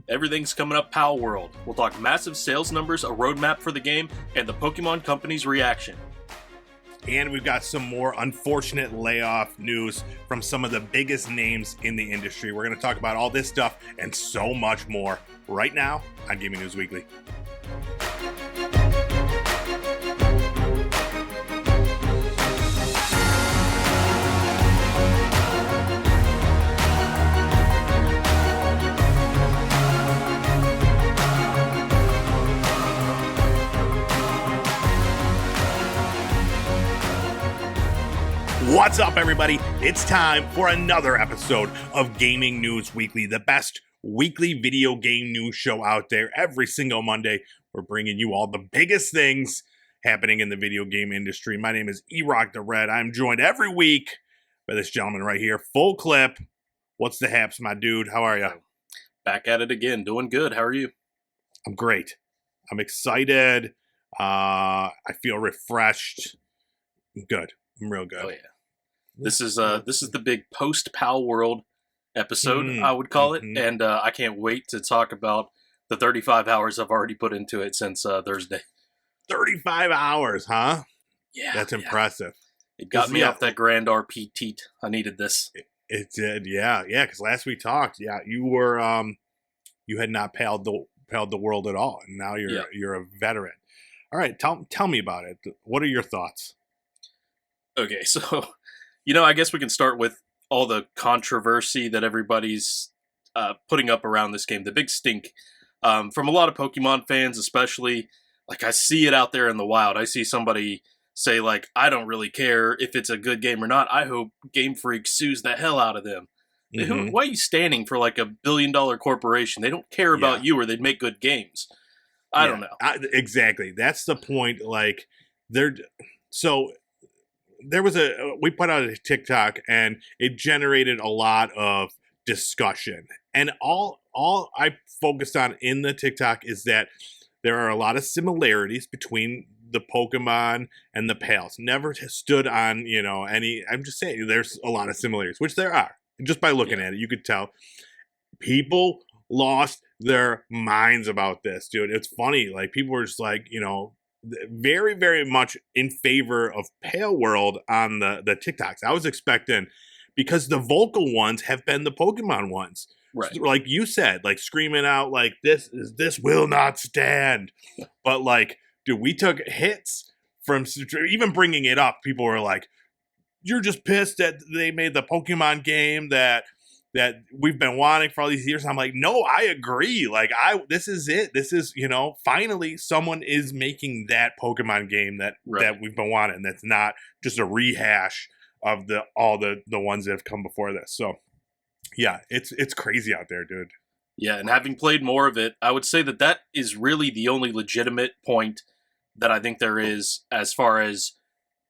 Everything's coming up Palworld. We'll talk massive sales numbers, a roadmap for the game, and the Pokemon Company's reaction. And we've got some more unfortunate layoff news from some of the biggest names in the industry. We're going to talk about all this stuff and so much more right now on Gaming News Weekly. What's up, everybody? It's time for another episode of Gaming News Weekly, the best weekly video game news show out there. Every single Monday, we're bringing you all the biggest things happening in the video game industry. My name is E-Rock the Red. I'm joined every week by this gentleman right here. Full clip. What's the haps, my dude? How are you? Back at it again. Doing good. How are you? I'm great. I'm excited. I feel refreshed. I'm good. I'm real good. Oh, yeah. This is the big post Palworld episode, I would call it, and I can't wait to talk about the 35 hours I've already put into it since Thursday. 35 hours, huh? Yeah, that's impressive. It got me off that Grand RP teat. I needed this. It did, yeah. Because last we talked, you were you had not paled the world at all, and now you're a veteran. All right, tell me about it. What are your thoughts? Okay, so. I guess we can start with all the controversy that everybody's putting up around this game. The big stink from a lot of Pokemon fans, especially. Like, I see it out there in the wild. I see somebody say, like, I don't really care if it's a good game or not. I hope Game Freak sues the hell out of them. Mm-hmm. Why are you standing for, like, $1 billion corporation? They don't care about you or they'd make good games. I don't know. Exactly. That's the point. Like, we put out a TikTok and it generated a lot of discussion. And all I focused on in the TikTok is that there are a lot of similarities between the Pokemon and the Pals. Never stood on, any, I'm just saying there's a lot of similarities, which there are. Just by looking at it, you could tell. People lost their minds about this, dude. It's funny. Like, people were just like, very, very much in favor of Palworld on the TikToks. I was expecting, because the vocal ones have been the Pokemon ones. Right. So, like you said, like screaming out like this will not stand. But like, dude, we took hits from even bringing it up. People were like, you're just pissed that they made the Pokemon game that we've been wanting for all these years. And I'm like, no, I agree. Like, this is it. This is, finally someone is making that Pokemon game that we've been wanting. That's not just a rehash of all the ones that have come before this. So yeah, it's crazy out there, dude. Yeah. And having played more of it, I would say that is really the only legitimate point that I think there is as far as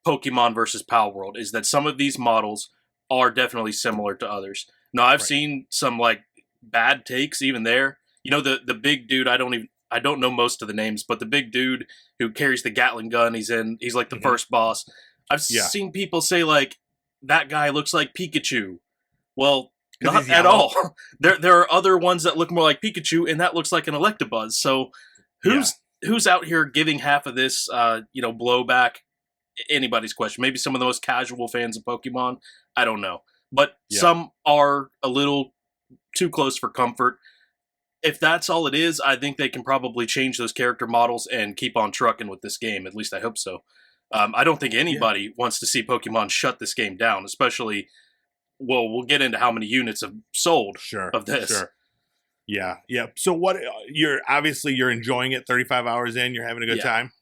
Pokemon versus Palworld, is that some of these models are definitely similar to others. Now, I've seen some, like, bad takes even there. The big dude, I don't know most of the names, but the big dude who carries the Gatling gun, he's like the first boss. I've seen people say, like, that guy looks like Pikachu. Well, not at all. There are other ones that look more like Pikachu, and that looks like an Electabuzz. So who's out here giving half of this, blowback? Anybody's question. Maybe some of the most casual fans of Pokemon. I don't know. But some are a little too close for comfort. If that's all it is, I think they can probably change those character models and keep on trucking with this game. At least I hope so. I don't think anybody wants to see Pokemon shut this game down, especially, we'll get into how many units have sold of this. Sure. Yeah. So you're enjoying it 35 hours in, you're having a good time?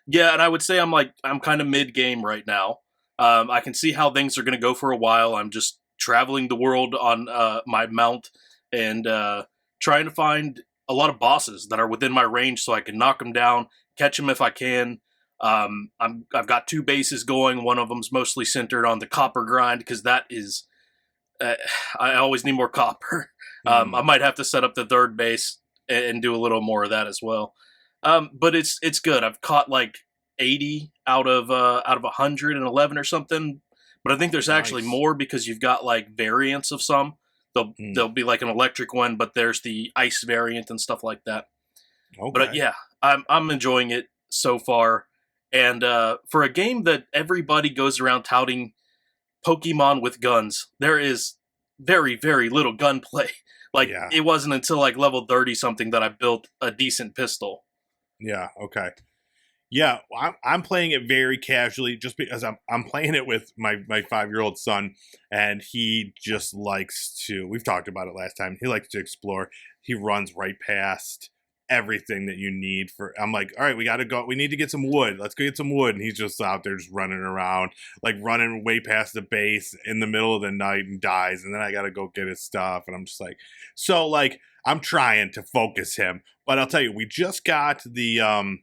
Yeah, and I would say I'm kind of mid-game right now. I can see how things are going to go for a while. I'm just traveling the world on my mount and trying to find a lot of bosses that are within my range so I can knock them down, catch them if I can. I've got 2 bases going. One of them's mostly centered on the copper grind because that is... I always need more copper. I might have to set up the 3rd base and do a little more of that as well. But it's good. I've caught like 80 out of 111 or something. But I think there's actually more because you've got like variants of some. There'll be like an electric one, but there's the ice variant and stuff like that. But Okay. yeah, I'm enjoying it so far. And for a game that everybody goes around touting Pokemon with guns, there is very, very little gunplay. Like, Yeah. it wasn't until like level 30 something that I built a decent pistol. Yeah. Okay. Yeah, I'm playing it very casually just because I'm playing it with my 5-year-old son, and he just likes to. We've talked about it last time. He likes to explore. He runs right past everything that you need for. I'm like, all right, we got to go. We need to get some wood. Let's go get some wood. And he's just out there just running around, like running way past the base in the middle of the night and dies. And then I got to go get his stuff. And I'm just like, so like I'm trying to focus him, but I'll tell you, we just got the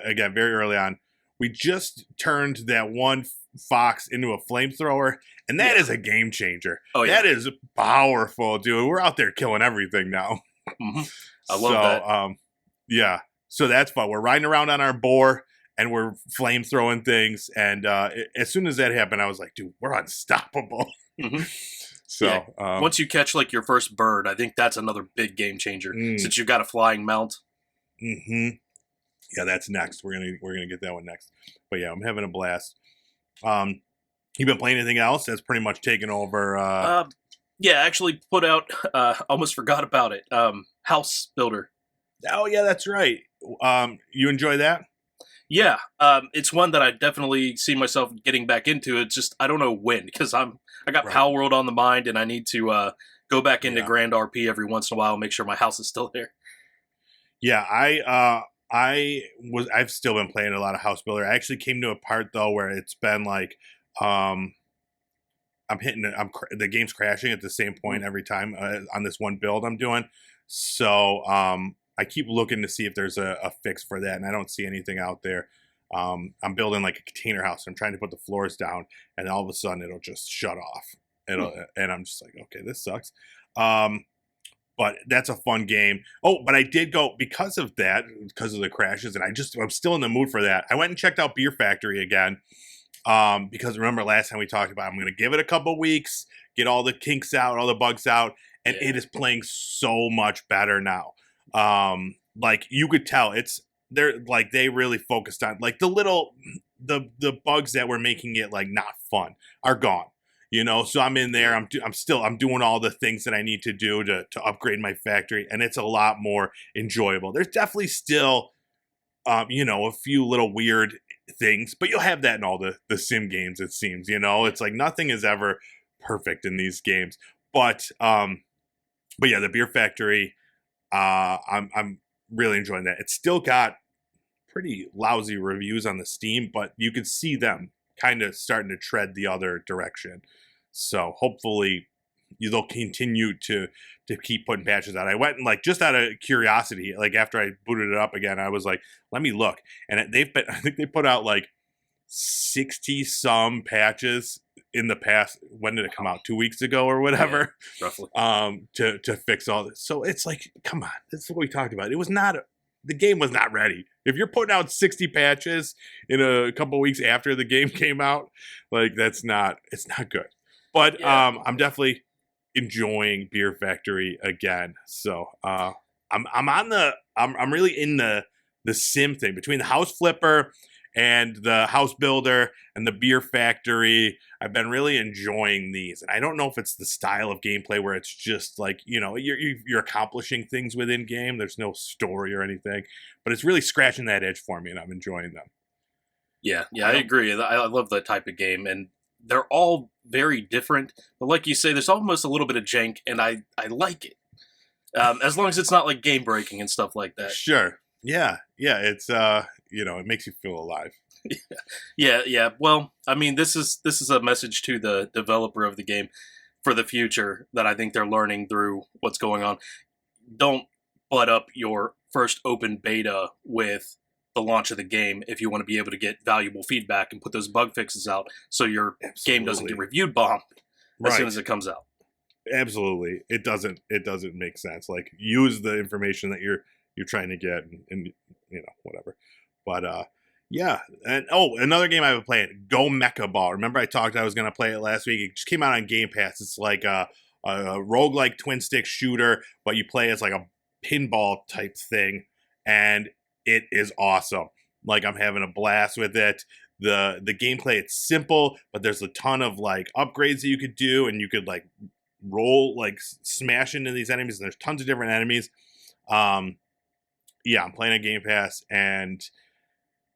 again very early on, we just turned that one fox into a flamethrower, and that Yeah. is a game changer. Oh yeah. That is powerful, dude. We're out there killing everything now. Hmm. I love that. Yeah, so that's fun. We're riding around on our boar and we're flame throwing things, and as soon as that happened I was like, dude, we're unstoppable. Hmm. So Yeah. Once you catch like your first bird, I think that's another big game changer since you've got a flying mount. Yeah, that's next. We're gonna get that one next. But yeah, I'm having a blast. You been playing anything else that's pretty much taken over? Yeah, actually put out. Almost forgot about it. House Builder. Oh yeah, that's right. You enjoy that? Yeah, it's one that I definitely see myself getting back into. It's just I don't know when because I got Right. Palworld on the mind and I need to go back into Yeah. Grand RP every once in a while and make sure my house is still there. Yeah, I've still been playing a lot of House Builder. I actually came to a part though where it's been like I'm hitting it. The game's crashing at the same point every time on this one build I'm doing. So I keep looking to see if there's a fix for that, and I don't see anything out there. I'm building like a container house. I'm trying to put the floors down, and all of a sudden it'll just shut off. And I'm just like, okay, this sucks. But that's a fun game. Oh, but I did go because of that, because of the crashes, and I'm still in the mood for that. I went and checked out Beer Factory again. Because remember last time we talked about, I'm going to give it a couple weeks, get all the kinks out, all the bugs out, and it is playing so much better now. Like you could tell they really focused on like the bugs that were making it like not fun are gone. So I'm in there. I'm doing all the things that I need to do to upgrade my factory, and it's a lot more enjoyable. There's definitely still a few little weird things, but you'll have that in all the sim games, it seems. It's like nothing is ever perfect in these games. But yeah, the Beer Factory, I'm really enjoying that. It's still got pretty lousy reviews on the Steam, but you can see them kind of starting to tread the other direction. So hopefully they'll continue to keep putting patches out. I went and like just out of curiosity, like after I booted it up again, I was like, let me look. And I think they put out like 60 some patches in the past. When did it come out? 2 weeks ago or whatever. Yeah, roughly. To fix all this. So it's like, come on, this is what we talked about. The game was not ready. If you're putting out 60 patches in a couple weeks after the game came out, like it's not good. But Yeah. I'm definitely enjoying Beer Factory again. So I'm really in the sim thing between the House Flipper and the House Builder and the Beer Factory. I've been really enjoying these, and I don't know if it's the style of gameplay where it's just like you're accomplishing things within game. There's no story or anything, but it's really scratching that itch for me, and I'm enjoying them. Yeah, I agree. I love that type of game, and they're all very different. But like you say, there's almost a little bit of jank, and I like it. As long as it's not like game breaking and stuff like that. Sure. Yeah. It's it makes you feel alive. Yeah. Well, I mean, this is a message to the developer of the game for the future that I think they're learning through what's going on. Don't butt up your first open beta with the launch of the game if you want to be able to get valuable feedback and put those bug fixes out so your game doesn't get reviewed bombed as soon as it comes out. Absolutely. It doesn't make sense. Like use the information that you're trying to get and whatever. But yeah. And another game I've been playing, Go Mecha Ball. Remember I was going to play it last week. It just came out on Game Pass. It's like a roguelike twin stick shooter, but you play as like a pinball type thing, and it is awesome. Like, I'm having a blast with it. The gameplay, it's simple, but there's a ton of like upgrades that you could do, and you could like roll, like smash into these enemies, and there's tons of different enemies. Yeah, I'm playing a Game Pass, and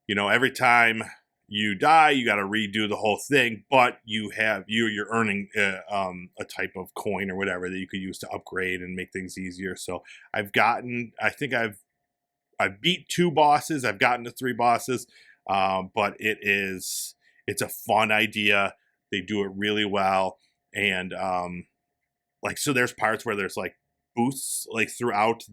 every time you die, you got to redo the whole thing, but you're earning a type of coin or whatever that you could use to upgrade and make things easier. So I think I've beat 2 bosses. I've gotten to 3 bosses, but it's a fun idea. They do it really well, and so there's parts where there's like boosts like throughout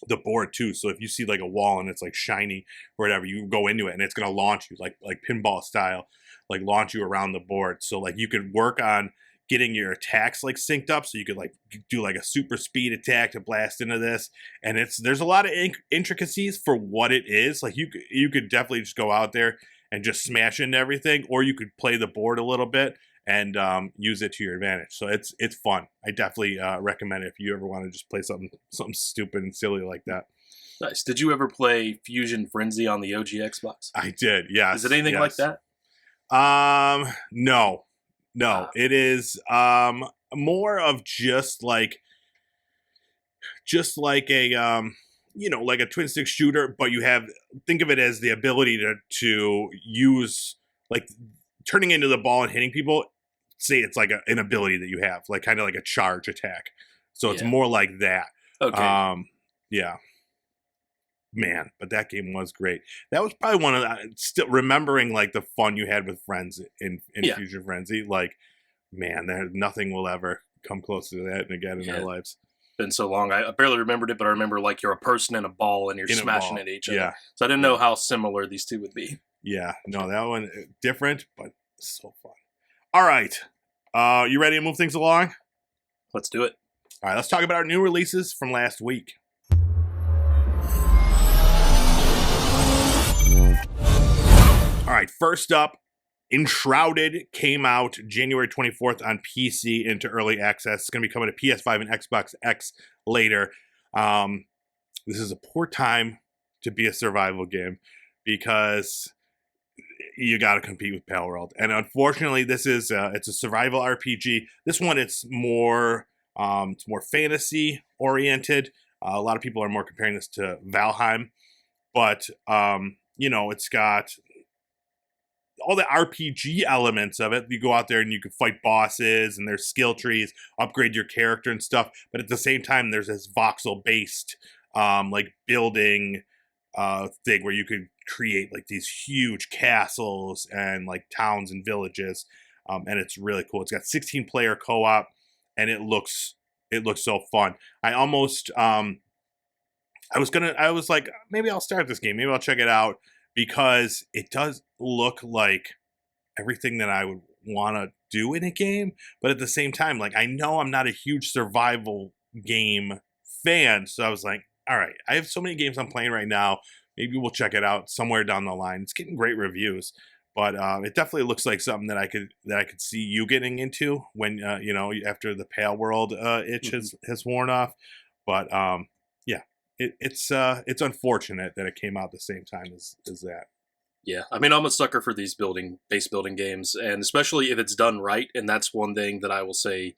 the board too. So if you see like a wall and it's like shiny or whatever, you go into it and it's gonna launch you like pinball style, like launch you around the board. So like you could work on getting your attacks like synced up, so you could like do like a super speed attack to blast into this. And there's a lot of intricacies for what it is. Like you could definitely just go out there and just smash into everything, or you could play the board a little bit and use it to your advantage. So it's fun. I definitely recommend it if you ever want to just play something stupid and silly like that. Nice. Did you ever play Fusion Frenzy on the OG Xbox? I did, yes. Is it anything like that? No. It is more of just like a like a twin stick shooter, but think of it as the ability to use, like, turning into the ball and hitting people. Say it's like an ability that you have, like kind of like a charge attack. So it's more like that. Okay. Yeah. Man, but that game was great. That was probably one of the, still remembering like the fun you had with friends in Fusion Frenzy. Like, man, nothing will ever come close to that again in our lives. Been so long. I barely remembered it, but I remember like you're a person in a ball and you're smashing into each other. Yeah. So I didn't know how similar these two would be. Yeah. No, that one different, but so fun. All right. You ready to move things along? Let's do it. All right, let's talk about our new releases from last week. All right, first up, Enshrouded came out January 24th on PC into early access. It's going to be coming to PS5 and Xbox X later. This is a poor time to be a survival game because you got to compete with Palworld. And unfortunately, this is it's a survival RPG. This one, it's more fantasy oriented. A lot of people are more comparing this to Valheim, but it's got all the RPG elements of it. You go out there and you can fight bosses, and there's skill trees, upgrade your character and stuff. But at the same time, there's this voxel based like building thing where you could create like these huge castles and like towns and villages, and it's really cool. It's got 16 player co-op, and it looks so fun. I almost I was like, maybe I'll start this game, maybe I'll check it out, because it does look like everything that I would want to do in a game. But at the same time, like, I know I'm not a huge survival game fan, so I was like, all right, I have so many games I'm playing right now, maybe we'll check it out somewhere down the line. It's getting great reviews, but it definitely looks like something that I could see you getting into when after the Palworld itch has worn off. But yeah, it's unfortunate that it came out the same time as that. Yeah, I mean, I'm a sucker for these base building games, and especially if it's done right. And that's one thing that I will say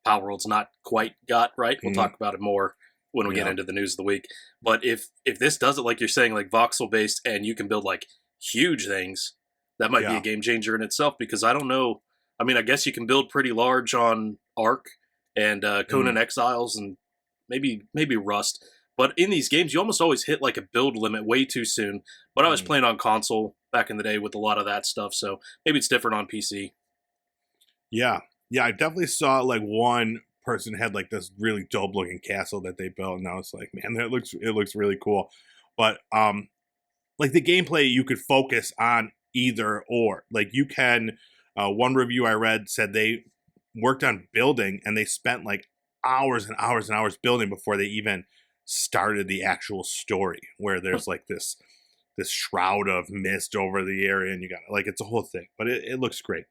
Palworld's not quite got right. We'll talk about it more when we get into the news of the week. But if this does it, like you're saying, like voxel based, and you can build like huge things, that might be a game changer in itself, because I don't know. I mean, I guess you can build pretty large on Ark and Conan Exiles and maybe Rust. But in these games, you almost always hit like a build limit way too soon. But I was playing on console back in the day with a lot of that stuff, so maybe it's different on PC. Yeah, I definitely saw like one person had like this really dope looking castle that they built, and I was like, man, it looks really cool. But like the gameplay, you could focus on either or. Like you can, one review I read said they worked on building, and they spent like hours and hours and hours building before they even started the actual story, where there's like this shroud of mist over the area, and you got like, it's a whole thing, but it looks great.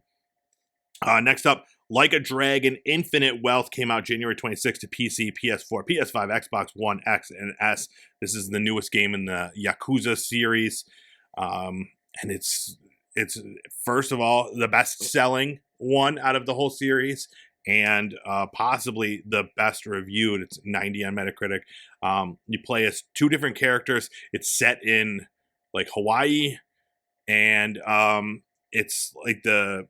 Next up, Like a Dragon Infinite Wealth came out January 26th to PC, PS4, PS5, Xbox One X, and S. This is the newest game in the Yakuza series. And it's first of all the best selling one out of the whole series, and possibly the best reviewed. It's 90 on Metacritic. You play as two different characters. It's set in like Hawaii, and it's like the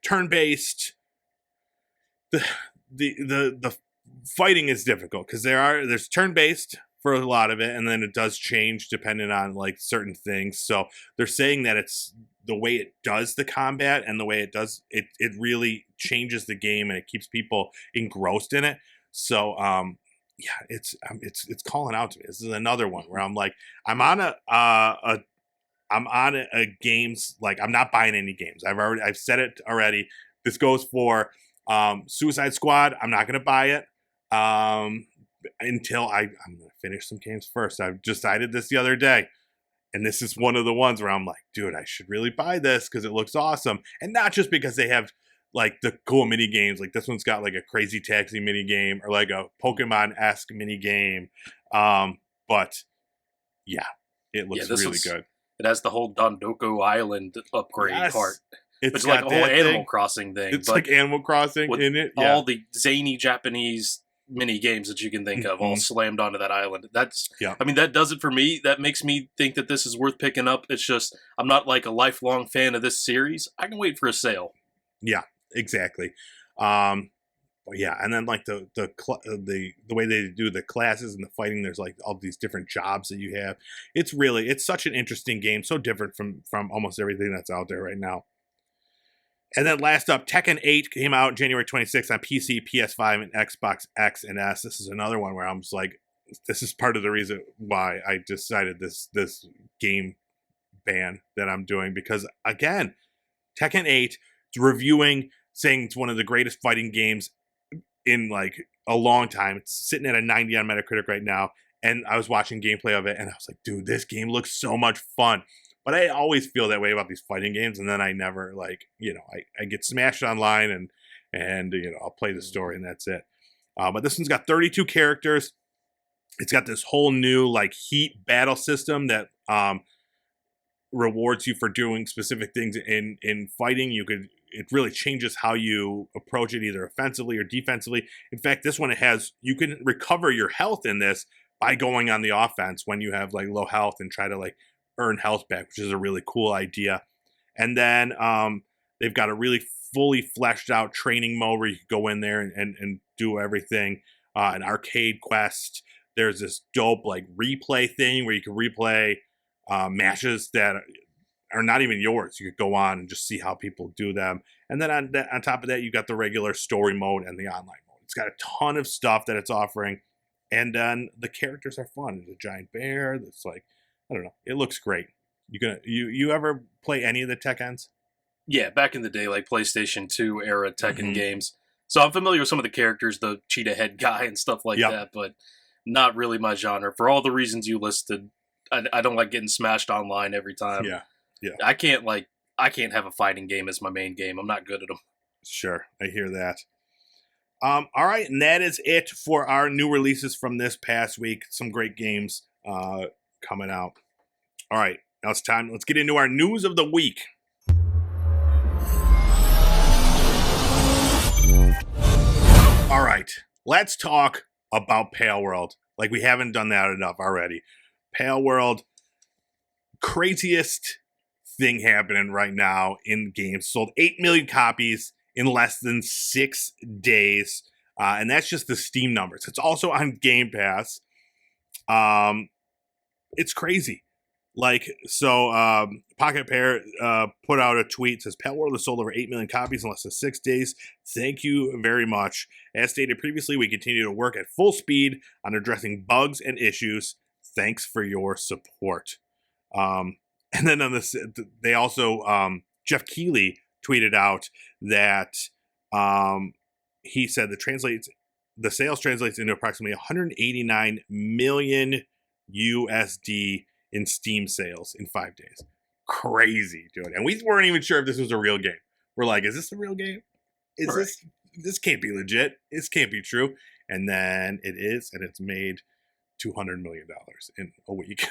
turn-based. The fighting is difficult because there's turn-based for a lot of it, and then it does change depending on like certain things. So they're saying that it's the way it does the combat and the way it does it really changes the game, and it keeps people engrossed in it. So yeah, it's calling out to me. This is another one where I'm like, I'm on a games, like I'm not buying any games. I've said it already. This goes for Suicide Squad. I'm not gonna buy it until I'm gonna finish some games first. I've decided this the other day, and this is one of the ones where I'm like, dude, I should really buy this because it looks awesome, and not just because they have like the cool mini games. Like this one's got like a Crazy Taxi mini game or like a Pokemon-esque mini game. But yeah, it looks really good. It has the whole Dondoku Island upgrade part. It's like a whole Animal Crossing thing. It's like Animal Crossing in it. Yeah. All the zany Japanese mini games that you can think of all slammed onto that island. I mean, that does it for me. That makes me think that this is worth picking up. It's just, I'm not like a lifelong fan of this series. I can wait for a sale. Yeah, exactly. Yeah, and then like the way they do the classes and the fighting, there's like all these different jobs that you have. It's such an interesting game, so different from almost everything that's out there right now. And then last up, Tekken 8 came out January 26th on PC, PS5, and Xbox X and S. This is another one where I'm just like, this is part of the reason why I decided this game ban that I'm doing, because again, Tekken 8 reviewing, saying it's one of the greatest fighting games in like a long time. It's sitting at a 90 on Metacritic right now, and I was watching gameplay of it, and I was like, dude, this game looks so much fun. But I always feel that way about these fighting games, and then I never like, I get smashed online, and I'll play the story and that's it. But this one's got 32 characters. It's got this whole new like heat battle system that rewards you for doing specific things in fighting. It really changes how you approach it, either offensively or defensively. In fact, this one you can recover your health in this by going on the offense when you have like low health and try to like earn health back, which is a really cool idea. And then they've got a really fully fleshed out training mode where you can go in there and do everything. An arcade quest. There's this dope like replay thing where you can replay matches that are not even yours. You could go on and just see how people do them. And then on top of that, you got the regular story mode and the online mode. It's got a ton of stuff that it's offering. And then the characters are fun. There's a giant bear that's like, I don't know. It looks great. You ever play any of the Tekkens? Yeah, back in the day, like PlayStation 2 era Tekken games. So I'm familiar with some of the characters, the cheetah head guy and stuff like that, but not really my genre. For all the reasons you listed, I don't like getting smashed online every time. Yeah. I can't have a fighting game as my main game. I'm not good at them. Sure, I hear that. All right, and that is it for our new releases from this past week. Some great games coming out. All right, now it's time. Let's get into our news of the week. All right, let's talk about Palworld. Like we haven't done that enough already. Palworld, craziest thing happening right now in games. Sold 8 million copies in less than 6 days. And that's just the Steam numbers. It's also on Game Pass. It's crazy. Pocket Pair put out a tweet, says Palworld has sold over 8 million copies in less than 6 days. Thank you very much. As stated previously, we continue to work at full speed on addressing bugs and issues. Thanks for your support. And then on this, they also, Jeff Keighley tweeted out that he said the sales translates into approximately 189 million USD in Steam sales in 5 days. Crazy, dude. And we weren't even sure if this was a real game. We're like, is this a real game? is this can't be legit. This can't be true. And then it is, and it's made $200 million in a week.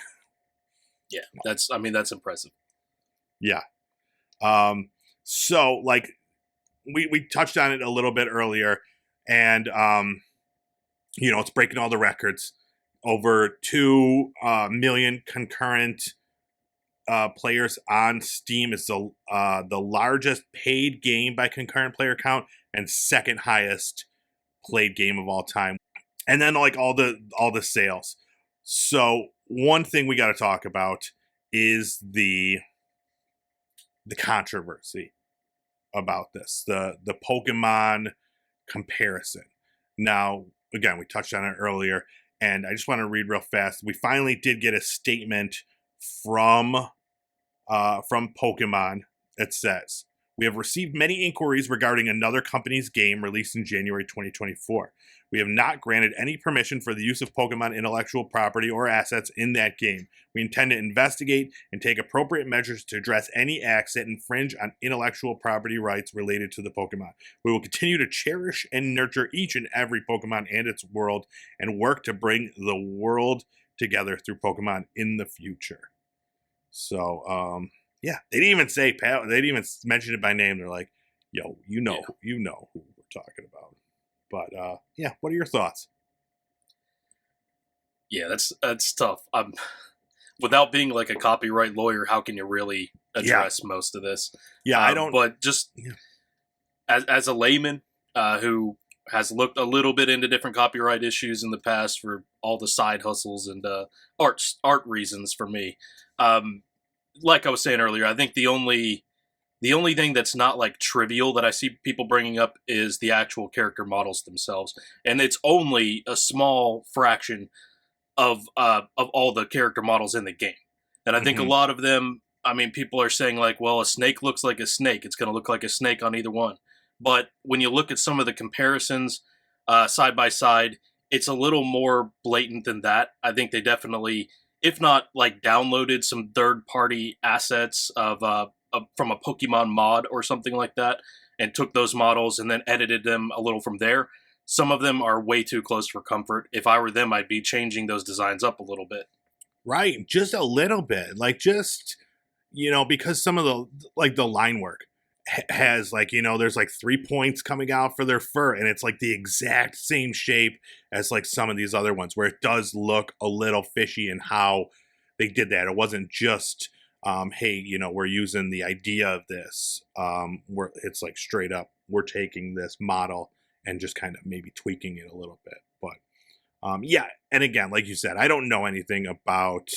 Yeah, that's impressive. Yeah. So like we touched on it a little bit earlier, and it's breaking all the records. Over 2 million concurrent players on Steam. Is the largest paid game by concurrent player count and second highest played game of all time. And then like all the sales. So one thing we got to talk about is the controversy about this, the Pokemon comparison. Now, again, we touched on it earlier, and I just want to read real fast. We finally did get a statement from Pokemon. It says, "We have received many inquiries regarding another company's game released in January 2024. We have not granted any permission for the use of Pokemon intellectual property or assets in that game. We intend to investigate and take appropriate measures to address any acts that infringe on intellectual property rights related to the Pokemon. We will continue to cherish and nurture each and every Pokemon and its world and work to bring the world together through Pokemon in the future." So, yeah, they didn't even say They didn't even mention it by name. They're like, "Yo, you know who we're talking about." But yeah, what are your thoughts? Yeah, that's tough. Without being like a copyright lawyer, how can you really address most of this? Yeah, I don't. But just as a layman who has looked a little bit into different copyright issues in the past for all the side hustles and art reasons for me. Like I was saying earlier, I think the only thing that's not like trivial that I see people bringing up is the actual character models themselves, and it's only a small fraction of all the character models in the game. And I think a lot of them, I mean, people are saying like, well, a snake looks like a snake; it's going to look like a snake on either one. But when you look at some of the comparisons side by side, it's a little more blatant than that. I think they definitely, if not like downloaded some third-party assets from a Pokemon mod or something like that, and took those models and then edited them a little from there. Some of them are way too close for comfort. If I were them, I'd be changing those designs up a little bit. Right, just a little bit, like just because some of the line work has like there's like 3 points coming out for their fur, and it's like the exact same shape as like some of these other ones, where it does look a little fishy in how they did that. It wasn't just hey, we're using the idea of this. It's like straight up, we're taking this model and just kind of maybe tweaking it a little bit. But yeah, and again, like you said, I don't know anything about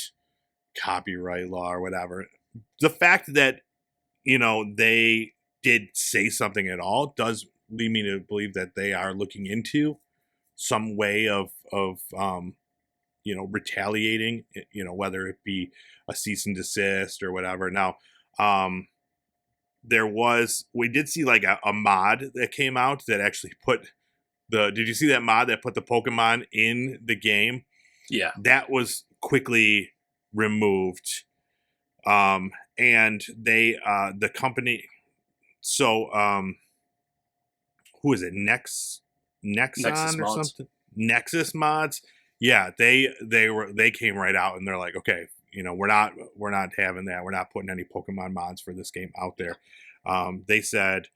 copyright law or whatever. The fact that they did say something at all does lead me to believe that they are looking into some way of retaliating, whether it be a cease and desist or whatever. Now, we did see like a mod that came out that actually did you see that mod that put the Pokemon in the game? Yeah. That was quickly removed. And they, the company, so, who is it? Nexon Nexus or mods. something? Nexus mods. Yeah, they came right out and they're like, okay, we're not having that. We're not putting any Pokemon mods for this game out there. They said,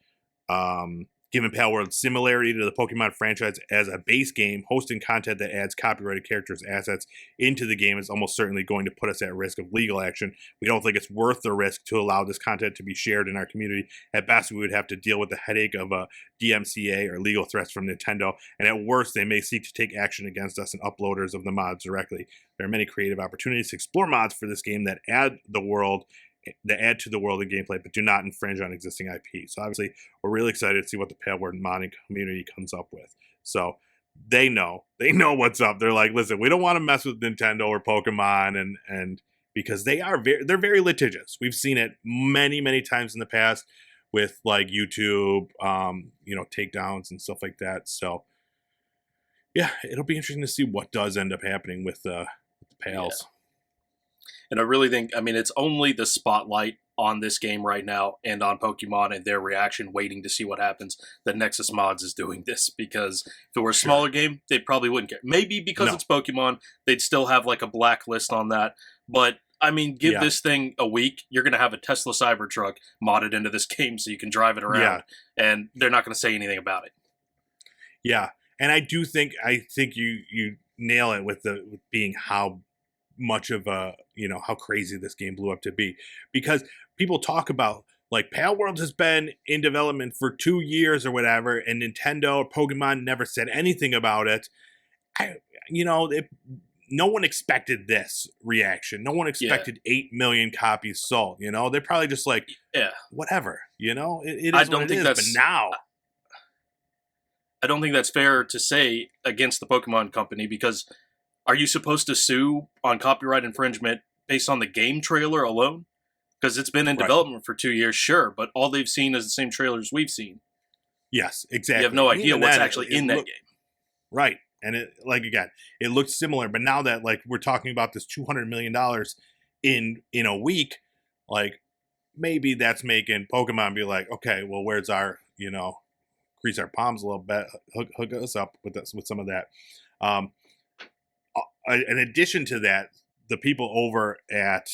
given Palworld's similarity to the Pokemon franchise as a base game, hosting content that adds copyrighted characters' assets into the game is almost certainly going to put us at risk of legal action. We don't think it's worth the risk to allow this content to be shared in our community. At best, we would have to deal with the headache of a DMCA or legal threats from Nintendo, and at worst, they may seek to take action against us and uploaders of the mods directly. There are many creative opportunities to explore mods for this game that add to the world and gameplay, but do not infringe on existing IP. So obviously, we're really excited to see what the Palworld modding community comes up with. So they know what's up. They're like, listen, we don't want to mess with Nintendo or Pokemon, and because they're very litigious. We've seen it many times in the past with like YouTube, takedowns and stuff like that. So yeah, it'll be interesting to see what does end up happening with the Pals. Yeah. And I really think, I mean, it's only the spotlight on this game right now and on Pokemon and their reaction waiting to see what happens that Nexus Mods is doing this, because if it were a Sure. smaller game, they probably wouldn't care. Maybe because No. it's Pokemon, they'd still have like a blacklist on that. But I mean, give Yeah. this thing a week, you're going to have a Tesla Cybertruck modded into this game so you can drive it Yeah. around, and they're not going to say anything about it. Yeah. And I think you nail it with being how much of a, how crazy this game blew up to be, because people talk about like Palworld has been in development for 2 years or whatever, and Nintendo or Pokemon never said anything about it. I, it, no one expected this reaction. No one Yeah, expected 8 million copies sold. They're probably just like, yeah. whatever. It I is what don't it think is. But that's now, I don't think that's fair to say against the Pokemon company, because are you supposed to sue on copyright infringement based on the game trailer alone? Because it's been in right? development for 2 years, sure, but all they've seen is the same trailers we've seen. Yes, You have exactly. no And idea even what's then, actually in that look game. right, and it like again, it looks similar. But now that like we're talking about this $200 million in a week, like maybe that's making Pokemon be like, okay, well, where's our crease our palms a little bit, hook us up with some of that. Um, in addition to that, the people over at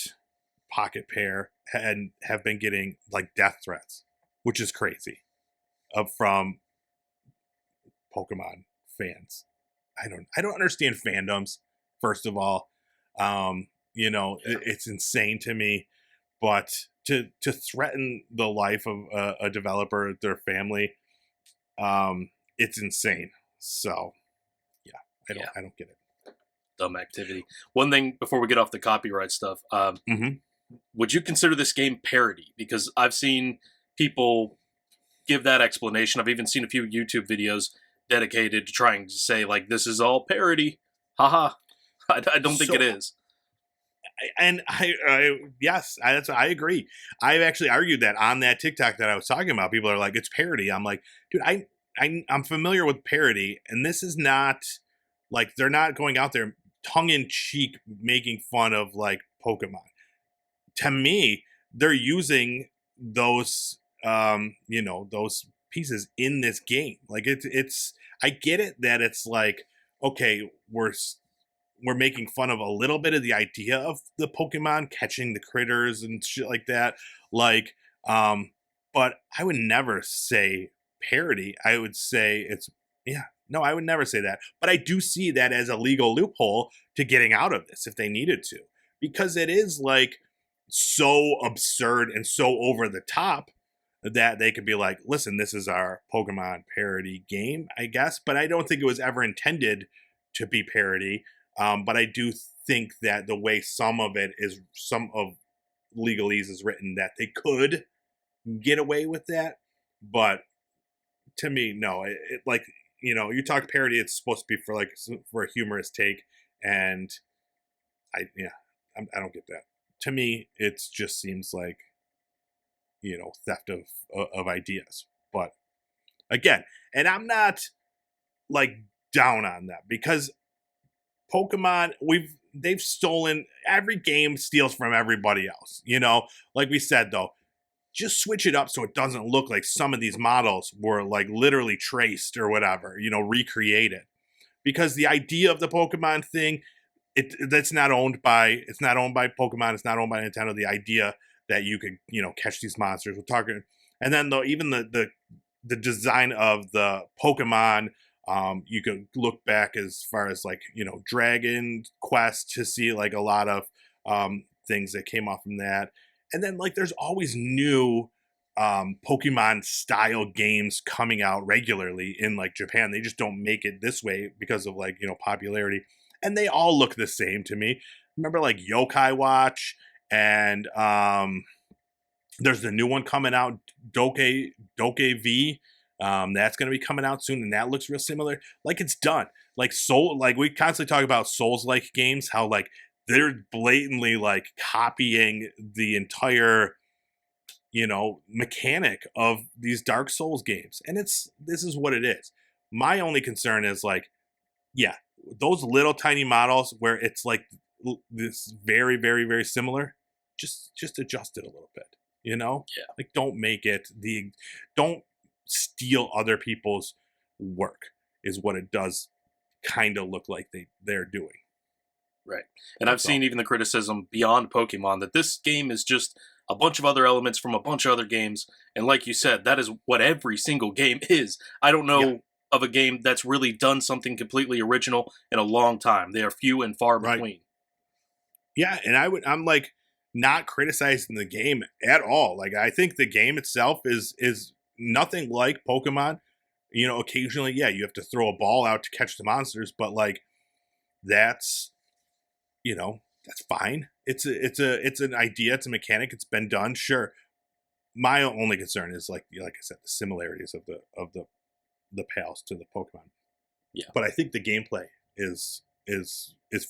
Pocket Pair have been getting like death threats, which is crazy, from Pokemon fans. I don't understand fandoms. First of all, Yeah. it's insane to me. But to threaten the life of a developer, their family, it's insane. So yeah, Yeah, I don't get it. dumb activity. One thing before we get off the copyright stuff, Hmm. would you consider this game parody? Because I've seen people give that explanation. I've even seen a few YouTube videos dedicated to trying to say, like, this is all parody. Haha. I don't think it So is. yes, I agree. I've actually argued that on that TikTok that I was talking about. People are like, it's parody. I'm like, dude, I'm familiar with parody, and this is not like they're not going out there tongue in cheek making fun of like Pokemon. To me, they're using those those pieces in this game. Like it's I get it that it's like, okay, we're making fun of a little bit of the idea of the Pokemon catching the critters and shit like that. Like, but I would never say parody. I would say it's, yeah, no, I would never say that. But I do see that as a legal loophole to getting out of this if they needed to, because it is like so absurd and so over the top that they could be like, listen, this is our Pokemon parody game, I guess. But I don't think it was ever intended to be parody. But I do think that the way some of legalese is written, that they could get away with that. But to me, no. It like, you talk parody, it's supposed to be for like for a humorous take, and I don't get that. To me, it just seems like theft of ideas. But again, and I'm not like down on that, because Pokemon, they've stolen, every game steals from everybody else. Like we said though, just switch it up so it doesn't look like some of these models were like literally traced or whatever, recreated. Because the idea of the Pokemon thing, it's not owned by Pokemon, it's not owned by Nintendo. The idea that you could, catch these monsters. We're talking, and then though even the design of the Pokemon, you could look back as far as like Dragon Quest to see like a lot of things that came off from that, and then like there's always new Pokemon style games coming out regularly in like Japan. They just don't make it this way because of like popularity, and they all look the same to me. Remember like Yokai Watch, and there's the new one coming out, Doke V. That's going to be coming out soon, and that looks real similar. Like it's done. Like Soul, like we constantly talk about Souls-like games, how like they're blatantly like copying the entire mechanic of these Dark Souls games, and this is what it is. My only concern is like, yeah, those little tiny models where it's like this very, very, very similar, just adjust it a little bit. Yeah. Like don't steal other people's work is what it does kind of look like they're doing. Right. And I've That's all. seen even the criticism beyond Pokemon that this game is just a bunch of other elements from a bunch of other games. And like you said, that is what every single game is. I don't Yeah, know of a game that's really done something completely original in a long time. They are few and far right. between. Yeah, and I'm like not criticizing the game at all. Like I think the game itself is nothing like Pokemon. Occasionally, yeah, you have to throw a ball out to catch the monsters, but like that's that's fine. It's an idea, it's a mechanic, it's been done, sure. My only concern is like I said, the similarities of the pals to the Pokemon. Yeah. But I think the gameplay is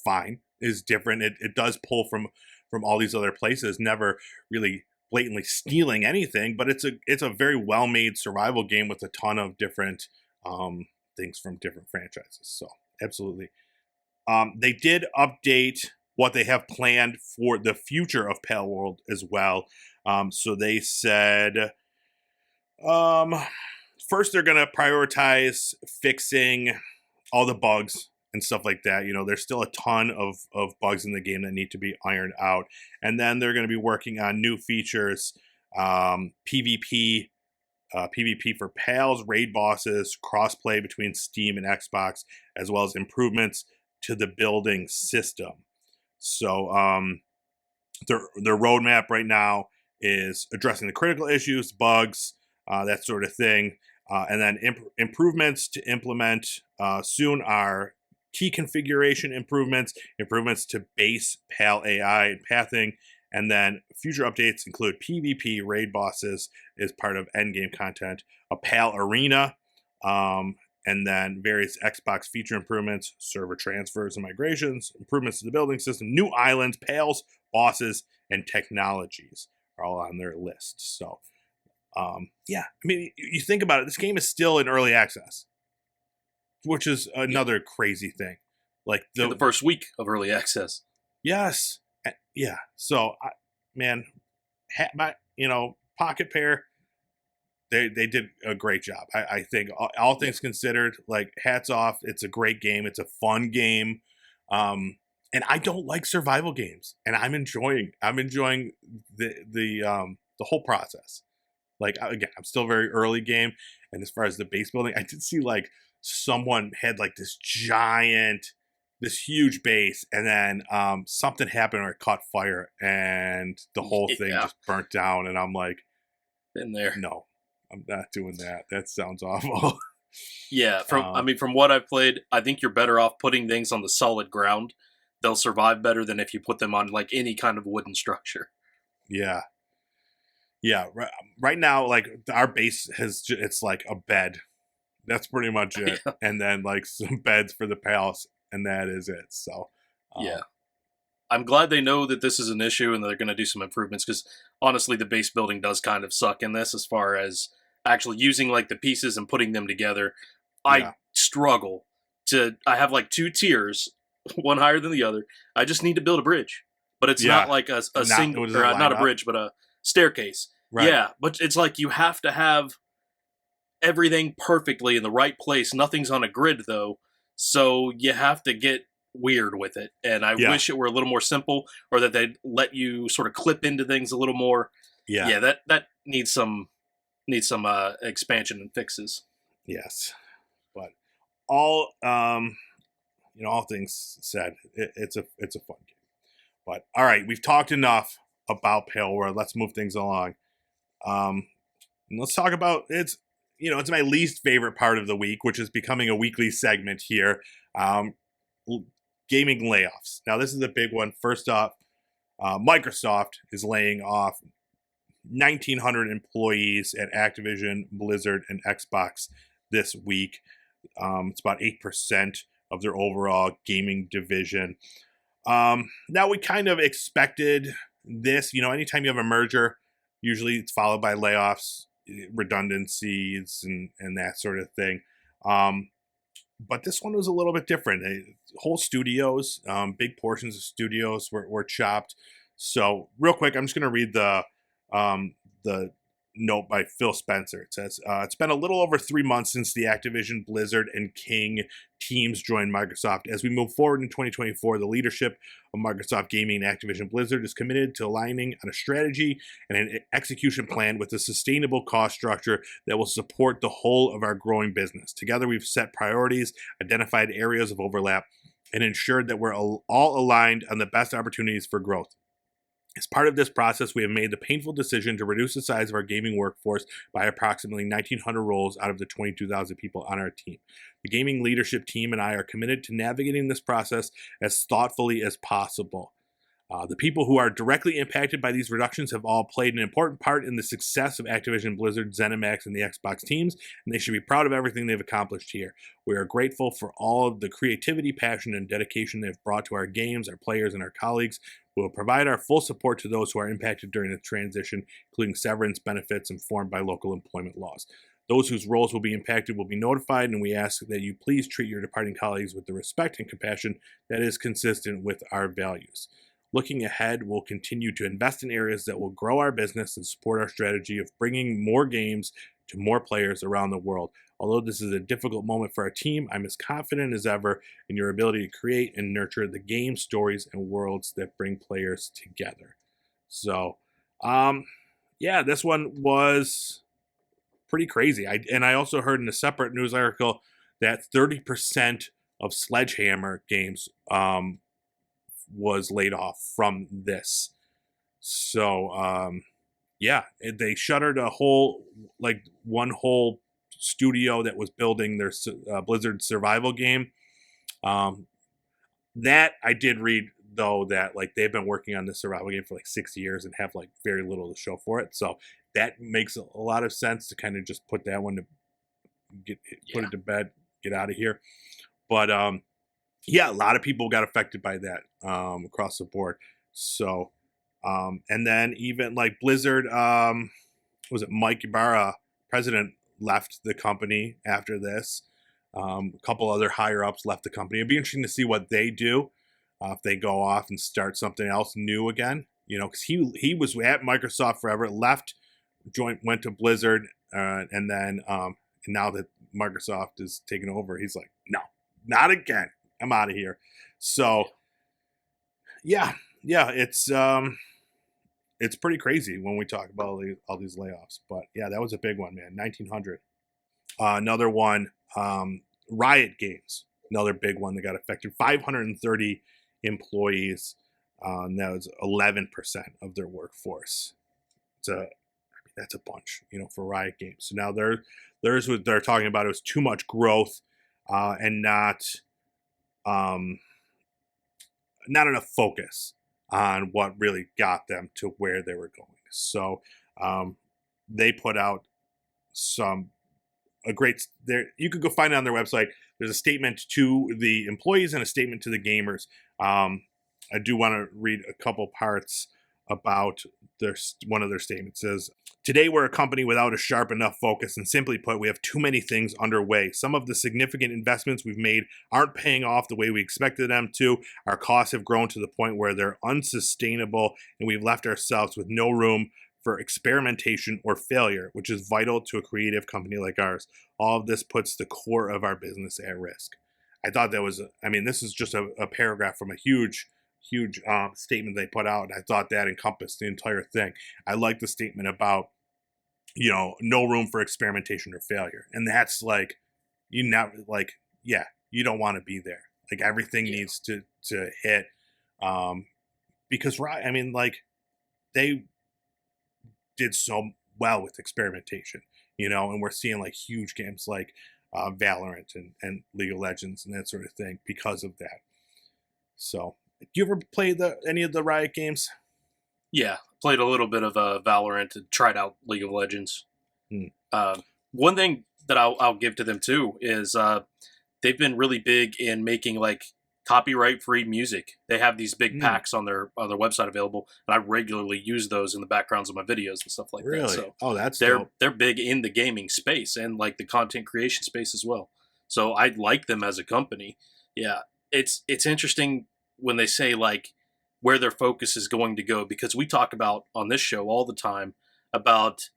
fine, is different. It does pull from all these other places, never really blatantly stealing anything, but it's a very well made survival game with a ton of different things from different franchises. So absolutely. They did update what they have planned for the future of Palworld as well. So they said, um, first they're going to prioritize fixing all the bugs and stuff like that. There's still a ton of bugs in the game that need to be ironed out. And then they're going to be working on new features, PvP, PvP for pals, raid bosses, crossplay between Steam and Xbox, as well as improvements to the building system. So their roadmap right now is addressing the critical issues, bugs, that sort of thing. And then improvements to implement soon are key configuration improvements, improvements to base PAL AI and pathing, and then future updates include PvP raid bosses as part of endgame content, a PAL arena, and then various Xbox feature improvements, server transfers and migrations, improvements to the building system, new islands, PALs, bosses, and technologies are all on their list. So, yeah, I mean, you think about it, this game is still in early access, which is Yeah. another crazy thing. Like In the first week of early access. yes, yeah. So, man, Pocket Pair, they did a great job. I think all things considered, like hats off. It's a great game. It's a fun game. And I don't like survival games, and I'm enjoying the whole process. Like again, I'm still very early game, and as far as the base building, I did see like someone had like this huge base, and then something happened or it caught fire, and the whole thing Yeah. just burnt down. And I'm like, Been there. no, I'm not doing that. That sounds awful. Yeah, from what I've played, I think you're better off putting things on the solid ground. They'll survive better than if you put them on like any kind of wooden structure. Yeah, yeah. Right now, like our base it's like a bed. That's pretty much it, Yeah. and then like some beds for the palace, and that is it. So, Yeah. I'm glad they know that this is an issue and they're going to do some improvements because honestly, the base building does kind of suck in this as far as actually using like the pieces and putting them together. yeah, I struggle to. I have like two tiers, one higher than the other. I just need to build a bridge, but it's not yeah. like a Not single does or it line not a up? bridge, but a staircase. Right. Yeah, but it's like you have to have everything perfectly in the right place. Nothing's on a grid though, so you have to get weird with it. And I Yeah. wish it were a little more simple, or that they'd let you sort of clip into things a little more. Yeah. Yeah, that needs some expansion and fixes. Yes. But all all things said, it's a fun game. But all right, we've talked enough about Palworld. Let's move things along. And let's talk about it's my least favorite part of the week, which is becoming a weekly segment here. Gaming layoffs. Now, this is a big one. First off, Microsoft is laying off 1,900 employees at Activision, Blizzard, and Xbox this week. It's about 8% of their overall gaming division. Now, we kind of expected this. Anytime you have a merger, usually it's followed by layoffs, redundancies, and that sort of thing. But this one was a little bit different. whole studios, big portions of studios were chopped. So real quick, I'm just going to read the note by Phil Spencer. It says, it's been a little over 3 months since the Activision, Blizzard, and King teams joined Microsoft. As we move forward in 2024, the leadership of Microsoft Gaming and Activision Blizzard is committed to aligning on a strategy and an execution plan with a sustainable cost structure that will support the whole of our growing business. Together, we've set priorities, identified areas of overlap, and ensured that we're all aligned on the best opportunities for growth. As part of this process, we have made the painful decision to reduce the size of our gaming workforce by approximately 1,900 roles out of the 22,000 people on our team. The gaming leadership team and I are committed to navigating this process as thoughtfully as possible. The people who are directly impacted by these reductions have all played an important part in the success of Activision Blizzard, ZeniMax, and the Xbox teams, and they should be proud of everything they've accomplished here. We are grateful for all of the creativity, passion, and dedication they've brought to our games, our players, and our colleagues. We will provide our full support to those who are impacted during the transition, including severance benefits informed by local employment laws. Those whose roles will be impacted will be notified, and we ask that you please treat your departing colleagues with the respect and compassion that is consistent with our values. Looking ahead, we'll continue to invest in areas that will grow our business and support our strategy of bringing more games to more players around the world. Although this is a difficult moment for our team, I'm as confident as ever in your ability to create and nurture the game stories and worlds that bring players together. So, yeah, this one was pretty crazy. I also heard in a separate news article that 30% of Sledgehammer games was laid off from this. So, yeah, they shuttered one whole studio that was building their Blizzard survival game. That I did read, though, that like they've been working on this survival game for like 6 years and have like very little to show for it. So that makes a lot of sense to kind of just put that one to put it to bed, get out of here. But yeah, a lot of people got affected by that across the board. So, and then even like Blizzard, was it Mike Ibarra, president, left the company after this. A couple other higher ups left the company. It'd be interesting to see what they do if they go off and start something else new again. You know, because he was at Microsoft forever, left, went to Blizzard, and then and now that Microsoft is taking over, he's like, no, not again. I'm out of here. So, yeah, it's pretty crazy when we talk about all these layoffs. But yeah, that was a big one, man. 1,900. Another one, Riot Games, another big one that got affected. 530 employees. And that was 11% of their workforce. That's a bunch, for Riot Games. So now there's what they're talking about. It was too much growth and not enough focus on what really got them to where they were going. So they put out you could go find it on their website. There's a statement to the employees and a statement to the gamers. I do want to read a couple parts about one of their statements. It says, today we're a company without a sharp enough focus, and simply put, we have too many things underway. Some of the significant investments we've made aren't paying off the way we expected them to. Our costs have grown to the point where they're unsustainable, and we've left ourselves with no room for experimentation or failure, which is vital to a creative company like ours. All of this puts the core of our business at risk. I thought that was, this is just a paragraph from a huge statement they put out. And I thought that encompassed the entire thing. I like the statement about, no room for experimentation or failure. And that's like, you don't want to be there. Like everything needs to hit. Because they did so well with experimentation, and we're seeing like huge games like Valorant and League of Legends and that sort of thing because of that. So, do you ever play any of the Riot games? Yeah, played a little bit of Valorant and tried out League of Legends. One thing that I'll give to them too is they've been really big in making like copyright-free music. They have these big packs on their website available, and I regularly use those in the backgrounds of my videos and stuff like that. So that's dope. They're big in the gaming space and like the content creation space as well. So I like them as a company. Yeah, it's interesting when they say like where their focus is going to go, because we talk about on this show all the time about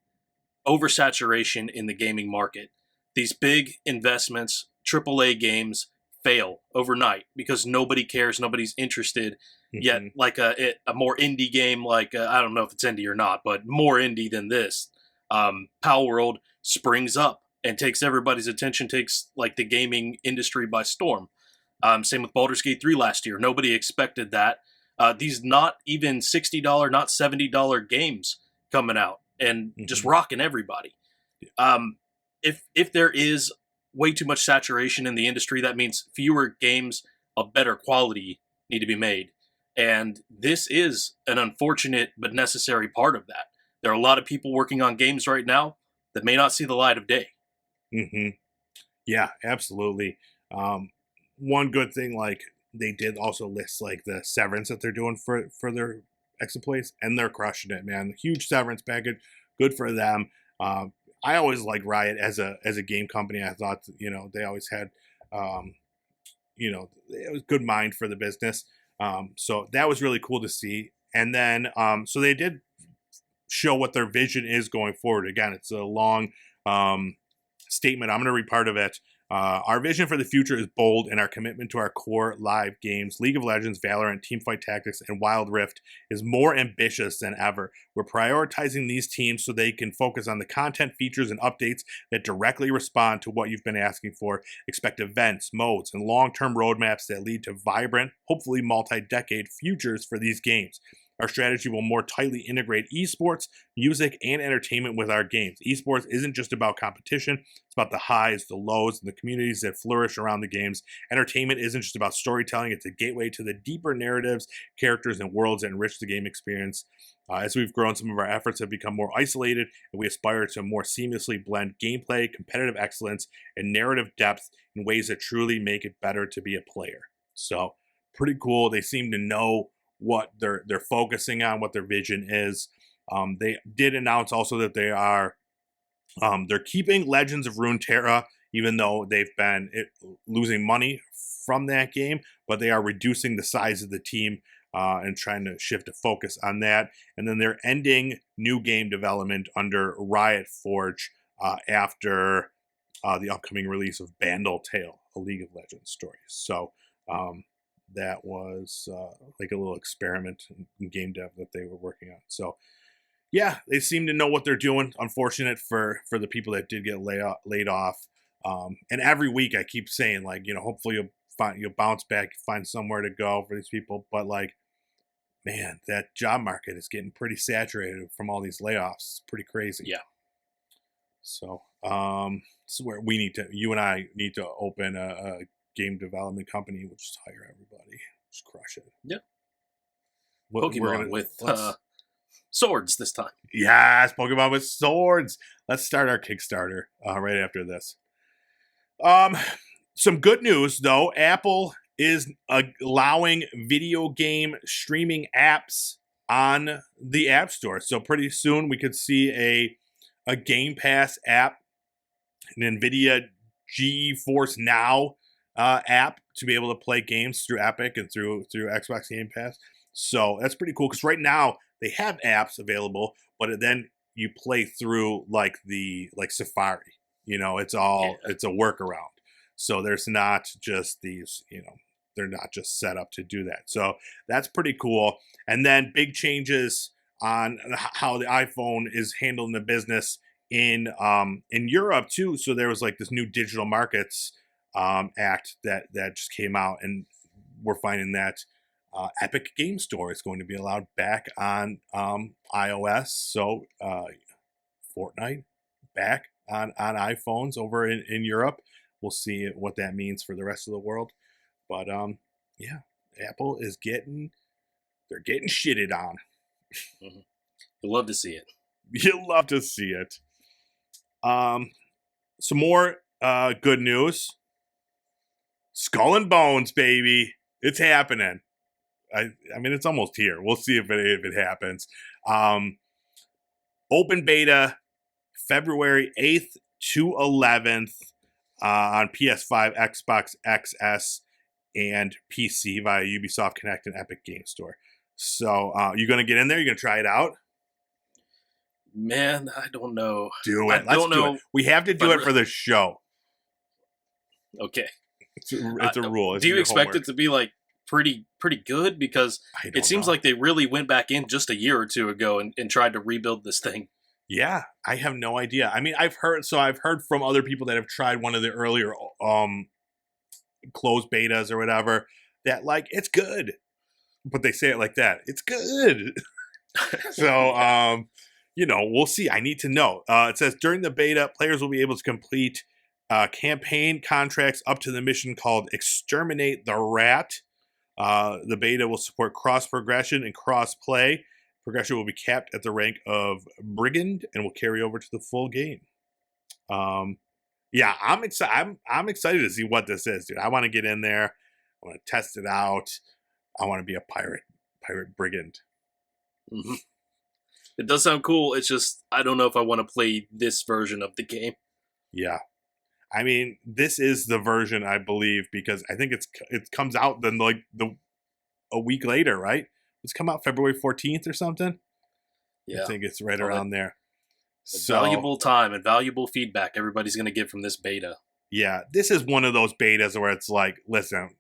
oversaturation in the gaming market. These big investments, AAA games, fail overnight because nobody cares, nobody's interested. Yet, Hmm. like a more indie game, like I don't know if it's indie or not, but more indie than this, Palworld springs up and takes everybody's attention, takes like the gaming industry by storm. Same with Baldur's Gate 3 last year. Nobody expected that. These not even $60, not $70 games coming out and just Hmm. rocking everybody. Um, if there is way too much saturation in the industry, that means fewer games of better quality need to be made. And this is an unfortunate but necessary part of that. There are a lot of people working on games right now that may not see the light of day. Hmm. Yeah, absolutely. Um, one good thing, like they did also list like the severance that they're doing for their exploits, and they're crushing it, man. Huge severance package, good for them. Um, I always like Riot as a game company. I thought they always had um, it was good mind for the business. So that was really cool to see. And then so they did show what their vision is going forward. Again, it's a long statement. I'm going to read part of it. Our vision for the future is bold, and our commitment to our core live games, League of Legends, Valorant, Teamfight Tactics, and Wild Rift, is more ambitious than ever. We're prioritizing these teams so they can focus on the content, features, and updates that directly respond to what you've been asking for. Expect events, modes, and long-term roadmaps that lead to vibrant, hopefully multi-decade futures for these games. Our strategy will more tightly integrate esports, music, and entertainment with our games. Esports isn't just about competition, it's about the highs, the lows, and the communities that flourish around the games. Entertainment isn't just about storytelling, it's a gateway to the deeper narratives, characters, and worlds that enrich the game experience. As we've grown, some of our efforts have become more isolated, and we aspire to more seamlessly blend gameplay, competitive excellence, and narrative depth in ways that truly make it better to be a player. So, pretty cool. They seem to know what they're focusing on, what their vision is. They did announce also that they're keeping Legends of Runeterra, even though they've been losing money from that game, but they are reducing the size of the team and trying to shift a focus on that. And then they're ending new game development under Riot Forge after the upcoming release of Bandle Tale, a League of Legends story. So um, that was like a little experiment in game dev that they were working on. So yeah, they seem to know what they're doing. Unfortunate for the people that did get laid off. And every week I keep saying like, hopefully you'll bounce back, find somewhere to go for these people. But like, man, that job market is getting pretty saturated from all these layoffs. It's pretty crazy. Yeah. So this is where you and I need to open a game development company. We'll just hire everybody, just crush it. Yeah. We're Pokemon gonna with swords this time. yes, Pokemon with swords. Let's start our Kickstarter right after this. Some good news though. Apple is allowing video game streaming apps on the App Store. So pretty soon we could see a Game Pass app, an NVIDIA GeForce Now app to be able to play games through Epic and through Xbox Game Pass. So that's pretty cool because right now they have apps available, but then you play through like Safari. It's all Yeah. it's a workaround. So there's not just these, they're not just set up to do that. So that's pretty cool. And then big changes on how the iPhone is handling the business in Europe too. So there was like this new Digital Markets Act that just came out, and we're finding that Epic Game Store is going to be allowed back on iOS. So Fortnite back on iPhones over in Europe. We'll see what that means for the rest of the world. But yeah, Apple is they're getting shitted on. Mm-hmm. You'll love to see it. You'll love to see it. Some more good news. Skull and Bones, baby. It's happening. I mean, it's almost here. We'll see if it happens. Open beta February 8th to 11th on PS5, Xbox XS and PC via Ubisoft Connect and Epic Game Store. So you going to get in there? You going to try it out? Man, I don't know. Do I it. Let's don't do it. know. We have to do it for the show. Okay. It's a rule. It's Do you your expect homework. it to be like pretty good? Because I it don't seems know. like they really went back in just a year or two ago and tried to rebuild this thing. Yeah, I have no idea. I mean, I've heard from other people that have tried one of the earlier closed betas or whatever that like it's good, but they say it like that. It's good. So we'll see. I need to know. It says during the beta, players will be able to complete campaign contracts up to the mission called Exterminate the Rat. The beta will support cross progression and cross play. Progression will be capped at the rank of Brigand and will carry over to the full game. Yeah, I'm excited. I'm excited to see what this is, dude. I want to get in there. I want to test it out. I want to be a pirate brigand. Mm-hmm. It does sound cool. It's just I don't know if I want to play this version of the game. Yeah, I mean, this is the version I believe because I think it comes out then like a week later, right? It's come out February 14th or something. Yeah, I think it's right around there. So valuable time and valuable feedback everybody's going to get from this beta. Yeah, this is one of those betas where it's like, listen,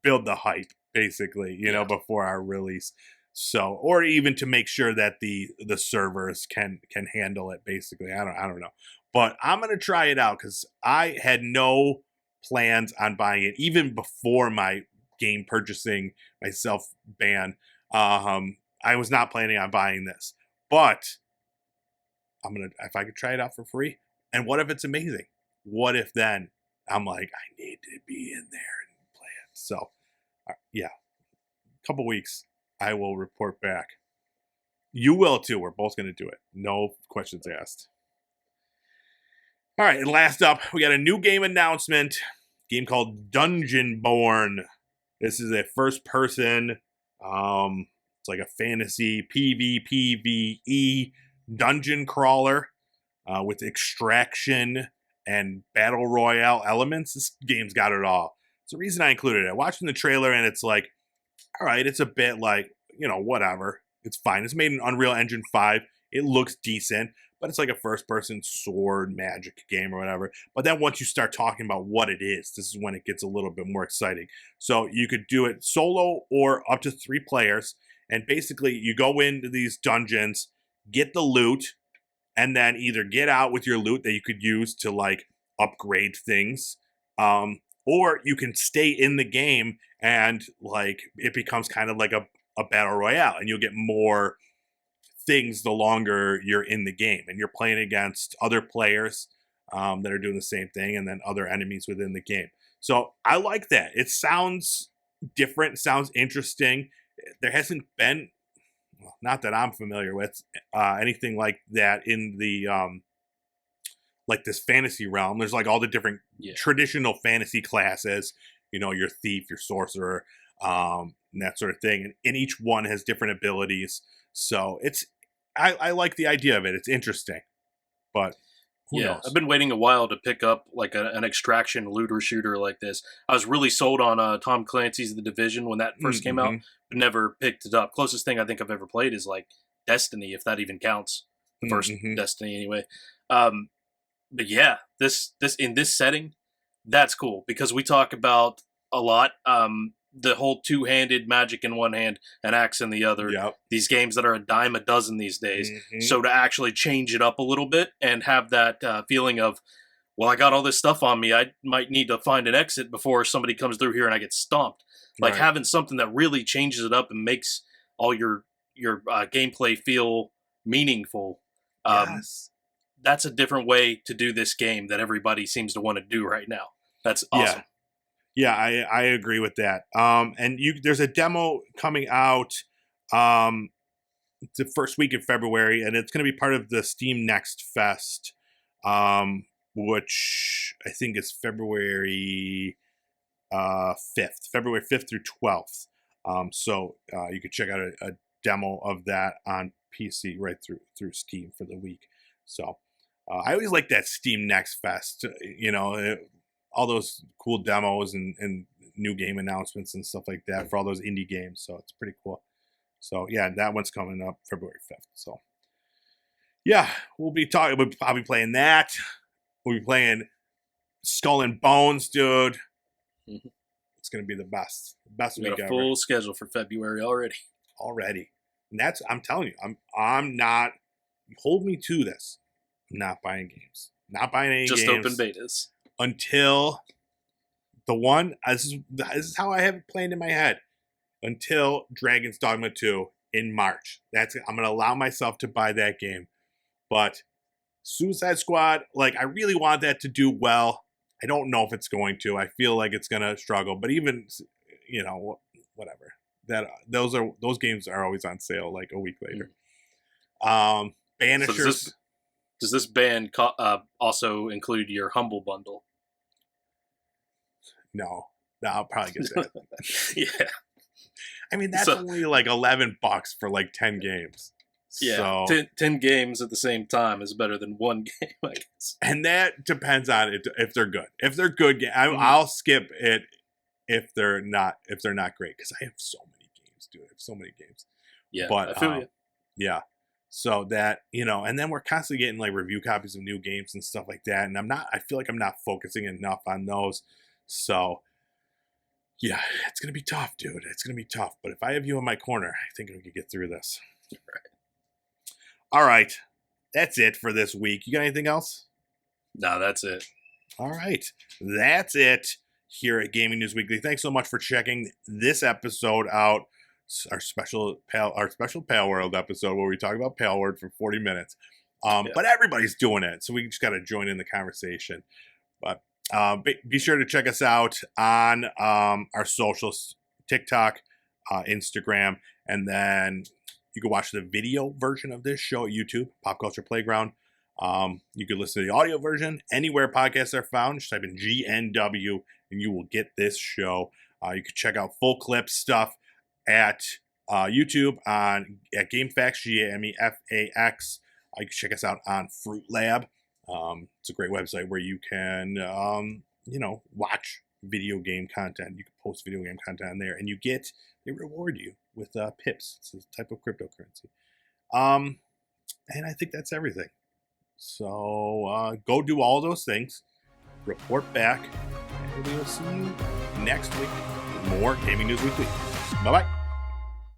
build the hype basically, before our release. So, or even to make sure that the servers can handle it. Basically, I don't know, but I'm gonna try it out because I had no plans on buying it even before my game purchasing myself ban. I was not planning on buying this, but if I could try it out for free. And what if it's amazing? What if then I'm like, I need to be in there and play it? So, yeah, a couple weeks, I will report back. You will too. We're both going to do it. No questions asked. All right, and last up, we got a new game announcement. Game called Dungeonborne. This is a first-person. It's like a fantasy PvPvE dungeon crawler with extraction and battle royale elements. This game's got it all. It's the reason I included it. Watching the trailer and it's like, all right, it's a bit like, whatever. It's fine. It's made in Unreal Engine 5. It looks decent, but it's like a first-person sword magic game or whatever. But then once you start talking about what it is, this is when it gets a little bit more exciting. So you could do it solo or up to 3 players. And basically, you go into these dungeons, get the loot, and then either get out with your loot that you could use to like upgrade things, or you can stay in the game and like it becomes kind of like a battle royale, and you'll get more things the longer you're in the game, and you're playing against other players that are doing the same thing, and then other enemies within the game. So I like that. It sounds different, sounds interesting. There hasn't been, not that I'm familiar with, anything like that in the like this fantasy realm. There's like all the different traditional fantasy classes, your thief, your sorcerer, and that sort of thing. And each one has different abilities. So I like the idea of it. It's interesting, but who knows? I've been waiting a while to pick up like an extraction looter shooter like this. I was really sold on Tom Clancy's The Division when that first came out, but never picked it up. Closest thing I think I've ever played is like Destiny, if that even counts. The first Destiny anyway. But yeah, this in this setting, that's cool because we talk about a lot. The whole two-handed magic in one hand and axe in the other. Yep. These games that are a dime a dozen these days. So to actually change it up a little bit and have that feeling of, well, I got all this stuff on me. I might need to find an exit before somebody comes through here and I get stomped. Like having something that really changes it up and makes all your gameplay feel meaningful. Yes. That's a different way to do this game that everybody seems to want to do right now. That's awesome. Yeah, I agree with that. And there's a demo coming out the first week of February, and it's going to be part of the Steam Next Fest, which I think is February 5th, February 5th through 12th. So you could check out a demo of that on PC right through Steam for the week. So I always like that Steam Next Fest. all those cool demos and new game announcements and stuff like that for all those indie games. So it's pretty cool. So yeah, that one's coming up February 5th. So yeah, we'll be talking. I'll be playing that. We'll be playing Skull and Bones, dude. Mhm. It's gonna be the best We week got a ever. full schedule for February already. And that's, I'm telling you, I'm not, hold me to this. I'm not buying games. Not buying any Just games. open betas. Until this is how I have it planned in my head. Until Dragon's Dogma 2 in March. I'm gonna allow myself to buy that game. But Suicide Squad, like, I really want that to do well. I don't know if it's going to. I feel like it's gonna struggle. But even, whatever. Those games are always on sale like a week later. Banishers. So does this ban also include your Humble Bundle? No, I'll probably get that. Yeah. I mean, that's only like $11 for like 10 games. Yeah, so, 10 games at the same time is better than one game, I guess. And that depends on it if they're good. If they're good, I'll skip it if they're not great, because I have so many games, dude. I have so many games. Yeah, but I feel you. Yeah, so that, and then we're constantly getting like review copies of new games and stuff like that, and I feel like I'm not focusing enough on those. So yeah, it's gonna be tough, dude. It's gonna be tough. But if I have you in my corner, I think we can get through this. Right. All right, that's it for this week. You got anything else? No, that's it. All right, that's it here at Gaming News Weekly. Thanks so much for checking this episode out. Our special Palworld episode where we talk about Palworld for 40 minutes. But everybody's doing it, so we just got to join in the conversation. But be sure to check us out on our socials, TikTok, Instagram, and then you can watch the video version of this show at YouTube, Pop Culture Playground. You can listen to the audio version anywhere podcasts are found. Just type in GNW and you will get this show. You can check out full clip stuff at YouTube at GameFAQs, GameFAX. You can check us out on Fruit Lab. It's a great website where you can, watch video game content. You can post video game content on there, and they reward you with pips. It's a type of cryptocurrency. And I think that's everything. So go do all those things. Report back, and we will see you next week with more Gaming News Weekly. Bye-bye.